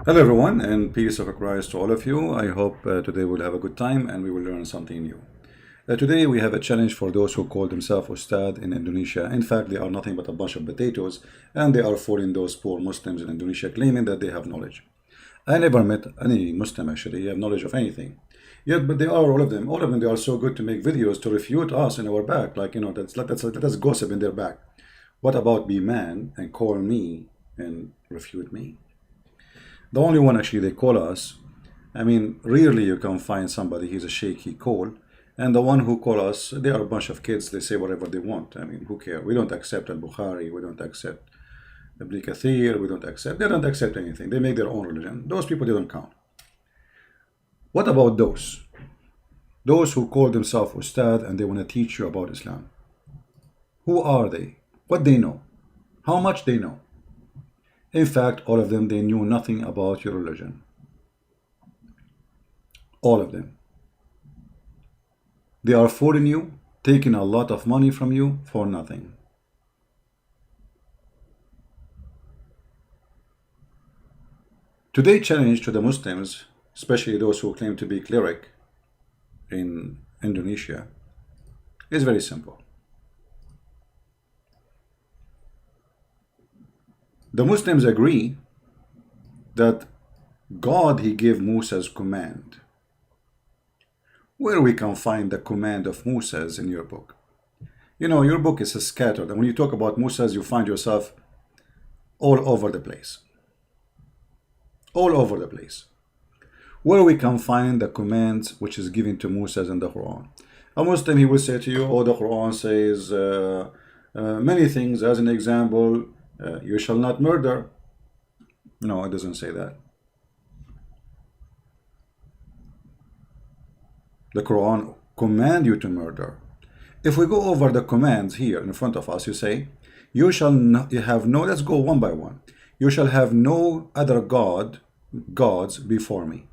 Hello everyone, and peace of Christ to all of you. I hope today we'll have a good time and we will learn something new. Today we have a challenge for those who call themselves Ustadz in Indonesia. In fact, they are nothing but a bunch of potatoes, and they are fooling those poor Muslims in Indonesia, claiming that they have knowledge. I never met any Muslim actually who have knowledge of anything. Yet, but they are all of them, they are so good to make videos to refute us in our back. Like, that's gossip in their back. What about be man and call me and refute me? The only one actually they call us, I mean, rarely you can find somebody he's a shaky call. And the one who call us, they are a bunch of kids, they say whatever they want. I mean, who cares? We don't accept al-Bukhari, we don't accept Ibn Kathir, they don't accept anything. They make their own religion. Those people, they don't count. What about those? Those who call themselves Ustad and they want to teach you about Islam. Who are they? What they know? How much they know? In fact, all of them, they knew nothing about your religion. All of them. They are fooling you, taking a lot of money from you for nothing. Today's challenge to the Muslims, especially those who claim to be cleric in Indonesia, is very simple. The Muslims agree that God, he gave Moses command. Where we can find the command of Moses in your book? You know, your book is scattered, and when you talk about Moses, you find yourself all over the place. All over the place. Where we can find the commands which is given to Moses in the Quran? A Muslim, he will say to you, oh, the Quran says many things. As an example, you shall not murder. No, it doesn't say that. The Quran command you to murder. If we go over the commands here in front of us, you say, you shall not, you have no, let's go one by one. You shall have no other gods before me.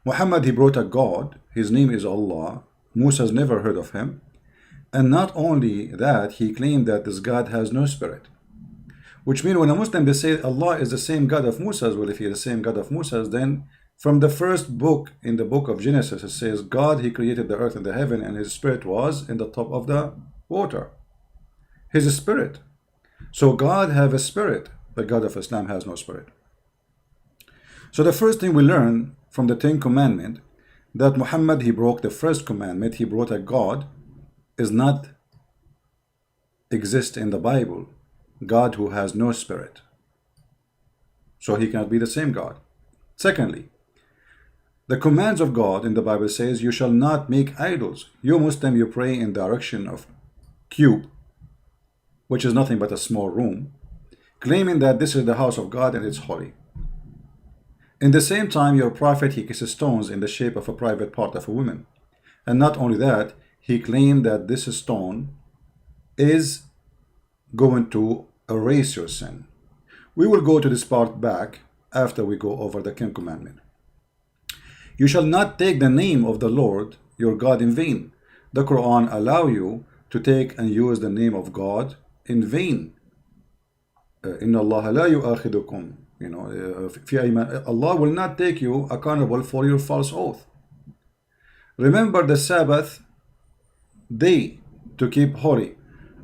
Muhammad, he brought a God, his name is Allah. Moses never heard of him. And not only that, he claimed that this God has no spirit. Which means when a Muslim, they say Allah is the same God of Moses. Well, if he is the same God of Moses, then from the first book in the book of Genesis, it says God, he created the earth and the heaven, and his spirit was in the top of the water. His spirit. So God have a spirit. The God of Islam has no spirit. So the first thing we learn from the 10 Commandments, that Muhammad, he broke the first commandment. He brought a God is not exist in the Bible. God who has no spirit. So he cannot be the same God. Secondly, the commands of God in the Bible says you shall not make idols. You Muslim, you pray in the direction of cube, which is nothing but a small room, claiming that this is the house of God and it's holy. In the same time, your prophet, he kisses stones in the shape of a private part of a woman. And not only that, he claimed that this stone is going to erase your sin. We will go to this part back after we go over the 10 Commandments. You shall not take the name of the Lord your God in vain. The Quran allow you to take and use the name of God in vain. Inna Allah la yu'akhidukum. You know, Allah will not take you accountable for your false oath. Remember the Sabbath day to keep holy.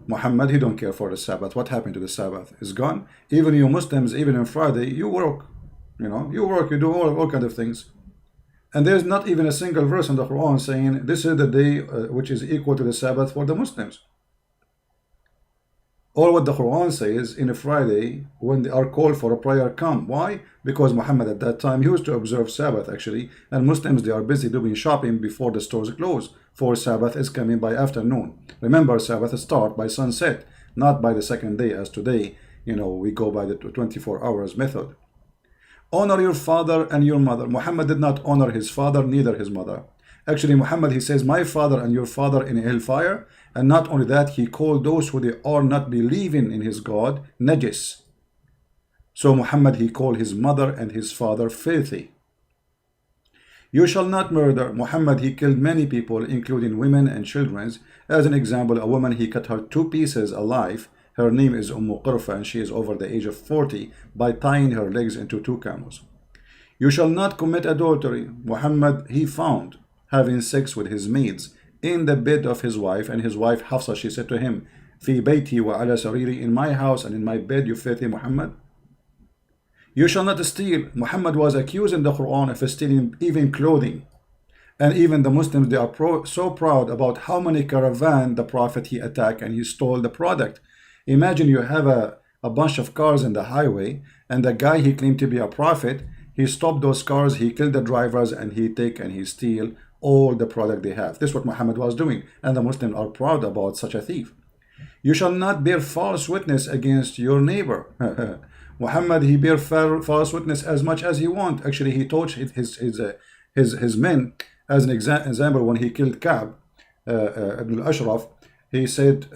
Muhammad, he don't care for the Sabbath. What happened to the Sabbath? It's gone. Even you Muslims, even on Friday, you work. You know, you work, you do all kinds of things. And there's not even a single verse in the Quran saying this is the day which is equal to the Sabbath for the Muslims. All what the Quran says in a Friday, when they are called for a prayer, come. Why? Because Muhammad at that time, he used to observe Sabbath actually, and Muslims, they are busy doing shopping before the stores close, for Sabbath is coming by afternoon. Remember, Sabbath start by sunset, not by the second day as today, you know, we go by the 24 hours method. Honor your father and your mother. Muhammad did not honor his father, neither his mother. Actually, Muhammad, he says, my father and your father in hellfire. And not only that, he called those who they are not believing in his God, najis. So Muhammad, he called his mother and his father filthy. You shall not murder. Muhammad, he killed many people, including women and children. As an example, a woman, he cut her 2 pieces alive. Her name is Qurfa, and she is over the age of 40, by tying her legs into 2 camels. You shall not commit adultery. Muhammad, he found having sex with his maids in the bed of his wife, and his wife Hafsa, she said to him, في بيتي وعلى سريري, in my house and in my bed, you filthy Muhammad. You shall not steal. Muhammad was accused in the Quran of stealing even clothing. And even the Muslims, they are so proud about how many caravan the Prophet he attacked and he stole the product. Imagine you have a bunch of cars in the highway, and the guy he claimed to be a prophet, he stopped those cars, he killed the drivers, and he take and he steal all the product they have. This is what Muhammad was doing, and the Muslims are proud about such a thief. You shall not bear false witness against your neighbor. Muhammad, he bear false witness as much as he want. Actually, he taught his men, as an example, when he killed Ka'b ibn al-Ashraf, he said,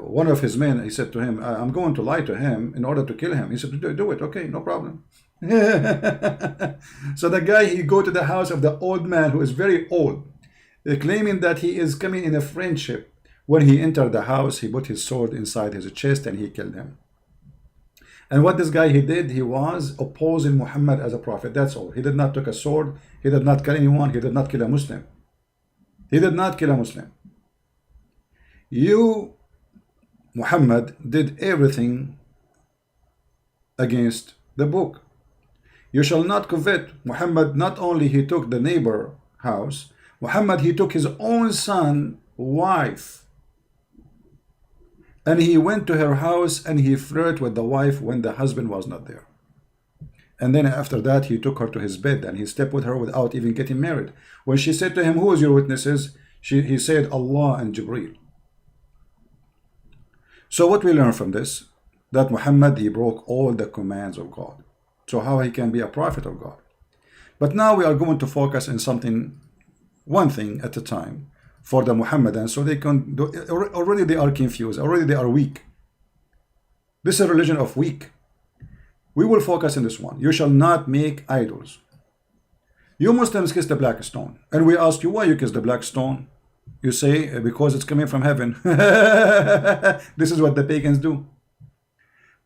one of his men, he said to him, I'm going to lie to him in order to kill him. He said, do it, okay, no problem. So the guy, he go to the house of the old man who is very old, claiming that he is coming in a friendship. When he entered the house, he put his sword inside his chest and he killed him. And what this guy he did, he was opposing Muhammad as a prophet. That's all. He did not take a sword. He did not kill anyone. He did not kill a Muslim. He did not kill a Muslim. You, Muhammad, did everything against the book. You shall not covet. Muhammad, not only he took the neighbor house, Muhammad, he took his own son, wife, and he went to her house and he flirted with the wife when the husband was not there. And then after that, he took her to his bed and he slept with her without even getting married. When she said to him, who is your witnesses? He said, Allah and Jibreel. So what we learn from this? That Muhammad, he broke all the commands of God. So how he can be a prophet of God? But now we are going to focus on something, one thing at a time, for the Muhammadans, so they can do, already they are confused, already they are weak. This is a religion of weak. We will focus on this one. You shall not make idols. You Muslims kiss the black stone, and we ask you why you kiss the black stone. You say because it's coming from heaven. This is what the pagans do.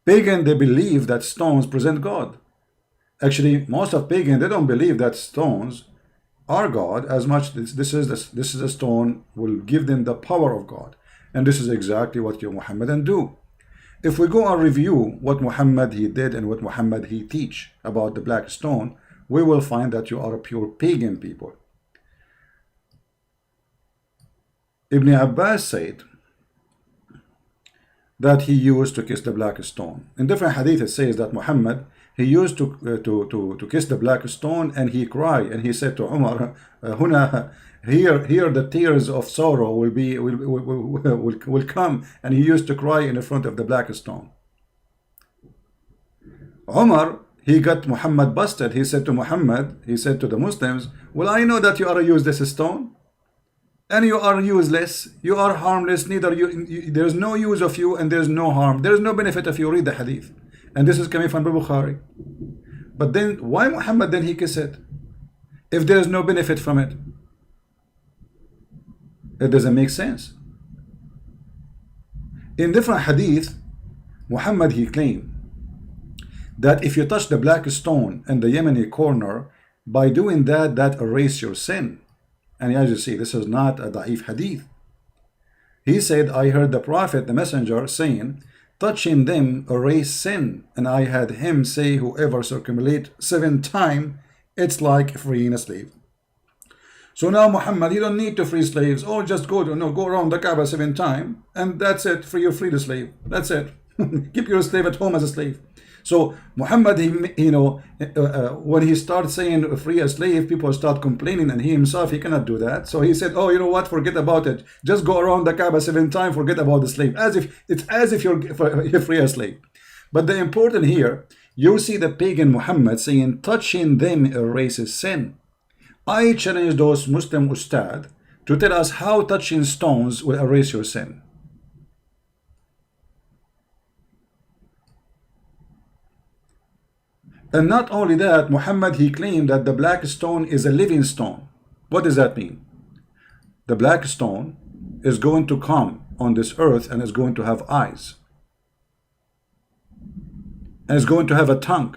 Pagan, they believe that stones present God. Actually, most of pagan, they don't believe that stones are God as much. This is a stone will give them the power of God, and this is exactly what you Muhammadan do. If we go and review what Muhammad he did and what Muhammad he teach about the black stone, we will find that you are a pure pagan people. Ibn Abbas said that he used to kiss the black stone. In different hadith it says that Muhammad, he used to kiss the black stone and he cried, and he said to Umar, here the tears of sorrow will come, and he used to cry in the front of the black stone. Umar, he got Muhammad busted. He said to Muhammad, he said to the Muslims, well, I know that you are use this stone and you are useless, you are harmless, neither there is no use of you and there is no harm, there is no benefit if you read the hadith. And this is coming from Bukhari. But then why Muhammad then he kiss it if there is no benefit from it? It doesn't make sense. In different hadith, Muhammad he claimed that if you touch the black stone in the Yemeni corner, by doing that, that erase your sin. And as you see, this is not a da'if hadith. He said, I heard the Prophet, the messenger, saying, touching them erase sin, and I had him say, whoever circumambulate 7 times, it's like freeing a slave. So now Muhammad, you don't need to free slaves. Oh, just go around the Kaaba 7 times, and that's it. You free the slave. That's it. Keep your slave at home as a slave. So Muhammad, when he starts saying free a slave, people start complaining, and he himself, he cannot do that. So he said, oh, you know what? Forget about it. Just go around the Kaaba 7 times. Forget about the slave. It's as if you're free a slave. But the important here, you see the pagan Muhammad saying, touching them erases sin. I challenge those Muslim Ustadz to tell us how touching stones will erase your sin. And not only that, Muhammad he claimed that the black stone is a living stone. What does that mean? The black stone is going to come on this earth and is going to have eyes. And is going to have a tongue.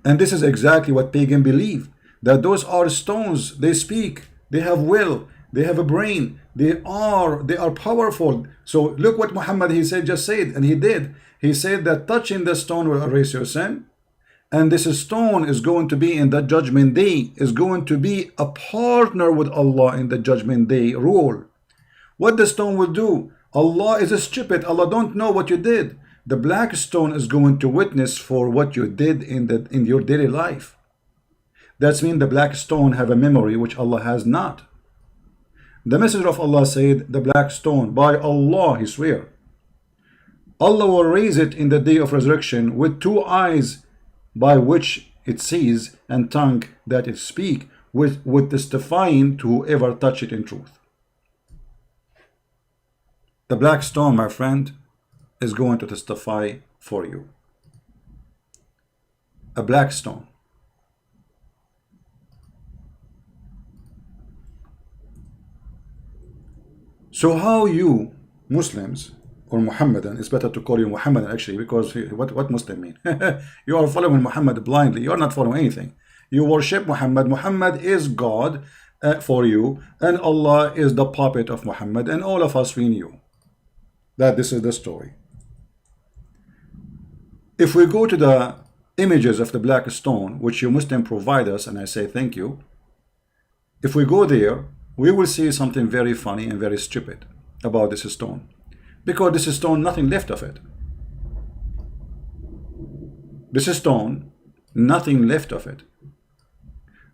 And this is exactly what pagan believe, that those are stones. They speak, they have will, they have a brain, they are powerful. So look what Muhammad, he said, just said, and he did. He said that touching the stone will erase your sin, and this stone is going to be in the judgment day, is going to be a partner with Allah in the judgment day rule. What the stone will do? Allah is stupid. Allah don't know what you did. The black stone is going to witness for what you did in your daily life. That means the black stone have a memory which Allah has not. The Messenger of Allah said, the black stone, by Allah, he swear, Allah will raise it in the day of resurrection with two eyes by which it sees and tongue that it speak, with testifying to whoever touch it in truth. The black stone, my friend, is going to testify for you. A black stone. So how you Muslims, or Muhammadan, it's better to call you Muhammadan actually, because what Muslim mean? You are following Muhammad blindly. You are not following anything. You worship Muhammad. Muhammad is God for you, and Allah is the puppet of Muhammad, and all of us we knew that this is the story. If we go to the images of the black stone, which you Muslim provide us, and I say thank you, if we go there, we will see something very funny and very stupid about this stone, because this stone, nothing left of it. This stone, nothing left of it.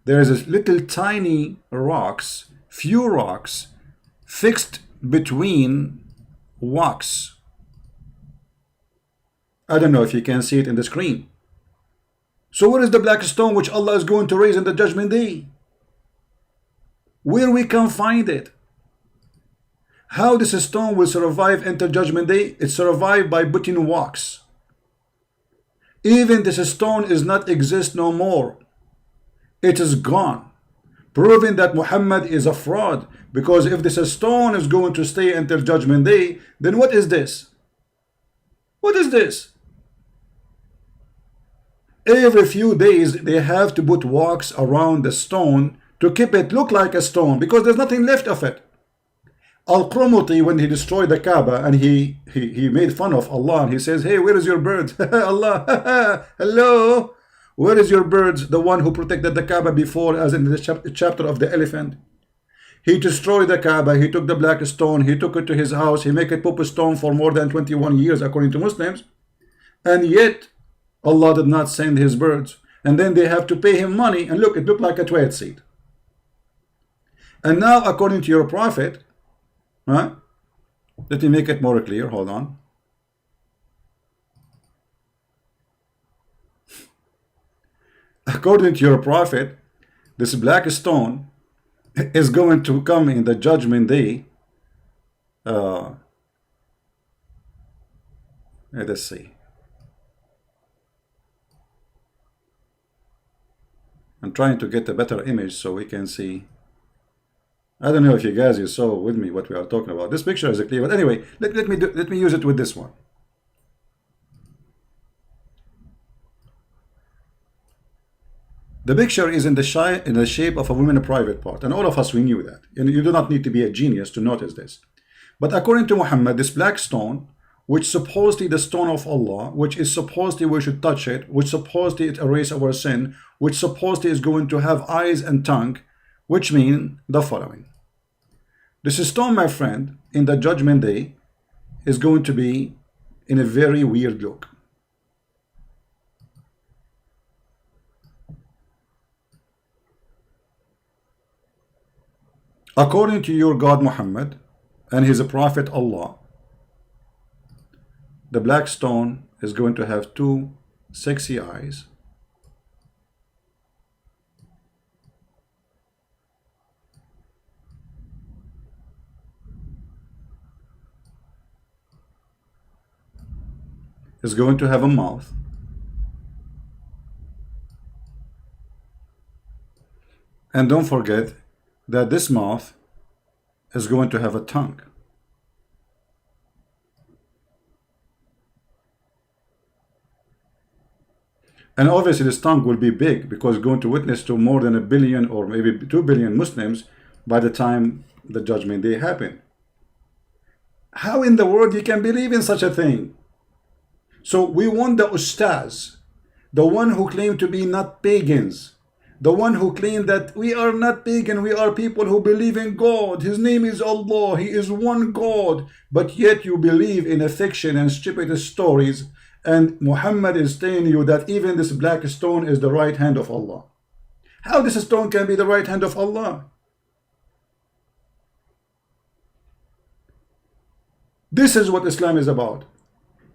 There is a little tiny rocks, few rocks fixed between wax. I don't know if you can see it in the screen. So where is the black stone which Allah is going to raise in the judgment day? Where we can find it? How this stone will survive until judgment day? It survived by putting wax. Even this stone is not exist no more. It is gone, proving that Muhammad is a fraud. Because if this stone is going to stay until judgment day, then what is this? What is this? Every few days they have to put wax around the stone to keep it look like a stone, because there's nothing left of it. Al-Qurmuti, when he destroyed the Kaaba and he made fun of Allah, and he says, hey, where is your bird? Allah, hello, where is your bird? The one who protected the Kaaba before, as in the chapter of the elephant. He destroyed the Kaaba, he took the black stone, he took it to his house, he made it Pope stone for more than 21 years according to Muslims, and yet Allah did not send his birds. And then they have to pay him money, and look, it looked like a toilet seat. And now according to your prophet, let me make it more clear, hold on. According to your prophet, this black stone is going to come in the judgment day. Let us see. I'm trying to get a better image so we can see. I don't know if you guys saw with me what we are talking about. This picture is clear, but anyway, let me use it with this one. The picture is in the shape of a woman's private part, and all of us we knew that. And you do not need to be a genius to notice this. But according to Muhammad, this black stone, which supposedly the stone of Allah, which is supposedly we should touch it, which supposedly it erases our sin, which supposedly is going to have eyes and tongue, which mean the following. This stone, my friend, in the judgment day is going to be in a very weird look. According to your God Muhammad and his prophet Allah, the black stone is going to have two sexy eyes, is going to have a mouth, and don't forget that this mouth is going to have a tongue. And obviously this tongue will be big because going to witness to more than 1 billion or maybe 2 billion Muslims by the time the judgment day happen. How in the world you can believe in such a thing? So we want the Ustadz, the one who claimed to be not pagans, the one who claimed that we are not pagan, we are people who believe in God, his name is Allah, he is one God, but yet you believe in a fiction and stupid stories, and Muhammad is telling you that even this black stone is the right hand of Allah. How this stone can be the right hand of Allah? This is what Islam is about.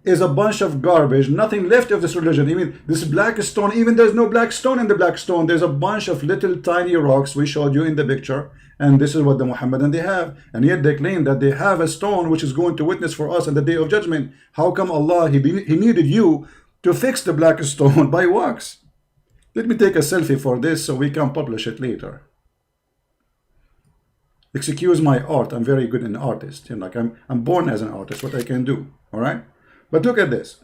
Is a bunch of garbage, nothing left of this religion. Even this black stone, even there's no black stone in the black stone. There's a bunch of little tiny rocks we showed you in the picture, and this is what the Muhammadan they have, and yet they claim that they have a stone which is going to witness for us on the day of judgment. How come Allah he needed you to fix the black stone by wax? Let me take a selfie for this so we can publish it later. Excuse my art, I'm very good an artist. You know, like I'm born as an artist, what I can do. All right. But look at this.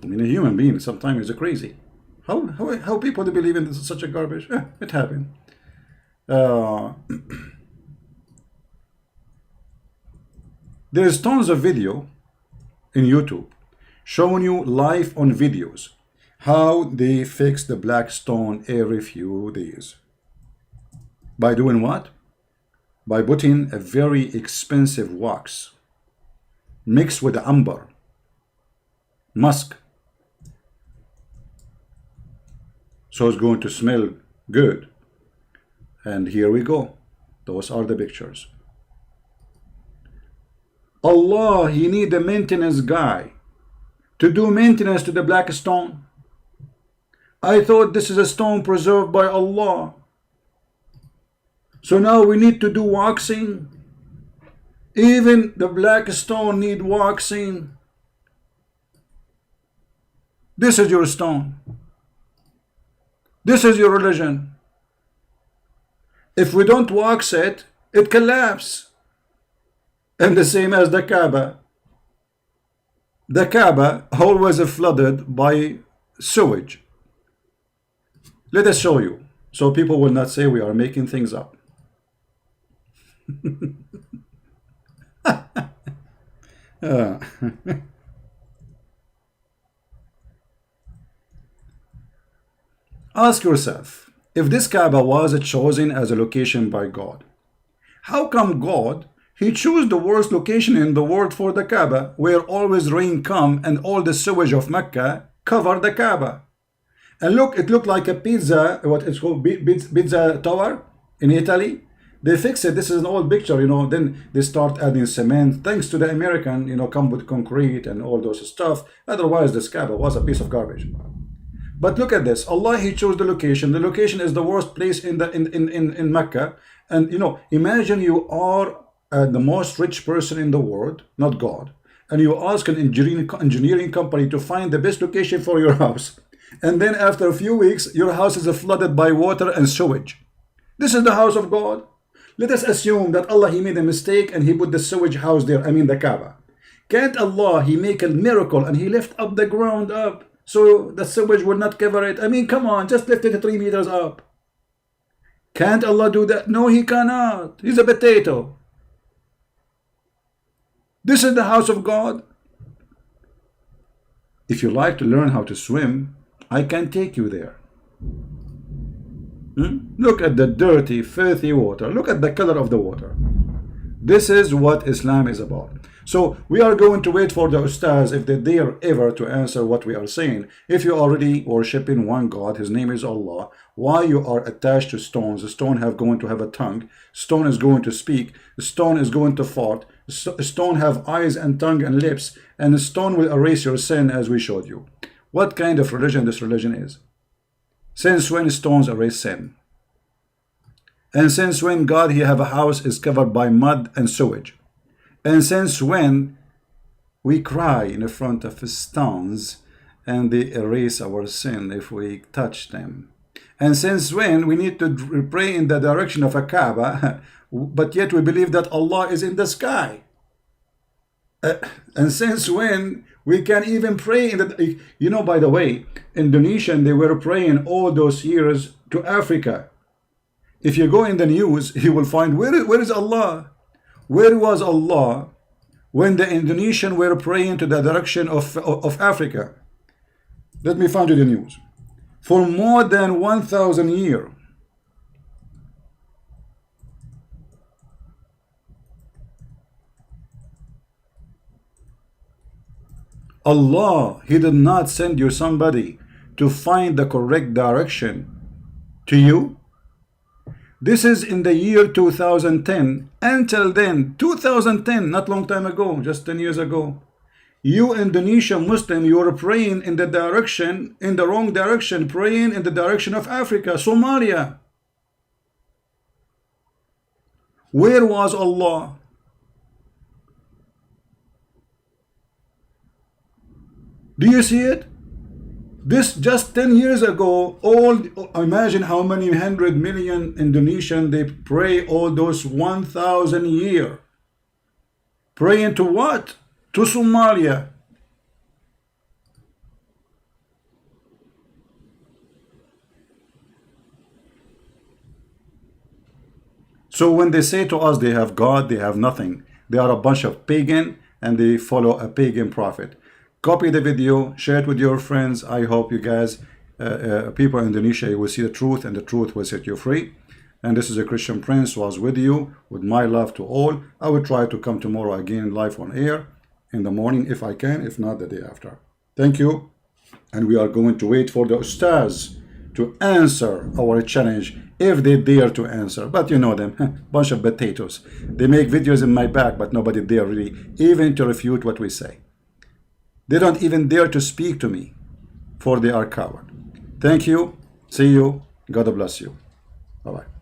I mean, a human being sometimes is crazy. How people believe in such a garbage? It happened. There's tons of video in YouTube showing you live on videos how they fix the black stone every few days. By doing what? By putting a very expensive wax mixed with amber, musk. So it's going to smell good. And here we go. Those are the pictures. Allah, he need a maintenance guy to do maintenance to the black stone. I thought this is a stone preserved by Allah. So now we need to do waxing. Even the black stone need waxing. This is your stone. This is your religion. If we don't wax it, it collapses. And the same as the Kaaba. The Kaaba always flooded by sewage. Let us show you, so people will not say we are making things up. Ask yourself, if this Kaaba was chosen as a location by God, how come God, he chose the worst location in the world for the Kaaba, where always rain come and all the sewage of Mecca cover the Kaaba? And look, it looked like a pizza, what it's called, pizza tower in Italy. They fix it. This is an old picture, you know. Then they start adding cement, thanks to the American, you know, come with concrete and all those stuff. Otherwise, this Kaaba was a piece of garbage. But look at this. Allah, he chose the location. The location is the worst place in Mecca. And you know, imagine you are the most rich person in the world, not God, and you ask an engineering company to find the best location for your house. And then after a few weeks, your house is flooded by water and sewage. This is the house of God. Let us assume that Allah, he made a mistake and he put the sewage house there, I mean the Kaaba. Can't Allah, he make a miracle and he lift up the ground up so the sewage will not cover it? I mean, come on, just lift it 3 meters up. Can't Allah do that? No, he cannot. He's a potato. This is the house of God. If you like to learn how to swim, I can take you there. Look at the dirty, filthy water. Look at the color of the water. This is what Islam is about. So we are going to wait for the Ustadz if they dare ever to answer what we are saying. If you are already worshipping one God, his name is Allah, why you are attached to stones? The stone have going to have a tongue. Stone is going to speak. The stone is going to fart. The stone have eyes and tongue and lips. And the stone will erase your sin as we showed you. What kind of religion this religion is? Since when stones erase sin? And since when God, he have a house is covered by mud and sewage? And since when we cry in front of stones and they erase our sin if we touch them? And since when we need to pray in the direction of a Kaaba, but yet we believe that Allah is in the sky? And since when we can even pray in the, you know, by the way, Indonesian, they were praying all those years to Africa. If you go in the news, you will find, where is Allah? Where was Allah when the Indonesian were praying to the direction of Africa? Let me find you the news. For more than 1,000 years, Allah, He did not send you somebody to find the correct direction to you. This is in the year 2010. Until then, 2010, not long time ago, just 10 years ago, you Indonesian Muslim, you were praying in the direction, in the wrong direction, praying in the direction of Africa, Somalia. Where was Allah? Do you see it? This just 10 years ago, imagine how many 100 million Indonesian, they pray all those 1,000 years. Praying to what? To Somalia. So when they say to us they have God, they have nothing. They are a bunch of pagan and they follow a pagan prophet. Copy the video, share it with your friends. I hope you guys, people in Indonesia, you will see the truth and the truth will set you free. And this is a Christian Prince was with you, with my love to all. I will try to come tomorrow again live on air in the morning if I can, if not the day after. Thank you. And we are going to wait for the Ustadz to answer our challenge, if they dare to answer. But you know them, bunch of potatoes. They make videos in my back, but nobody dare really even to refute what we say. They don't even dare to speak to me, for they are coward. Thank you. See you. God bless you. Bye-bye.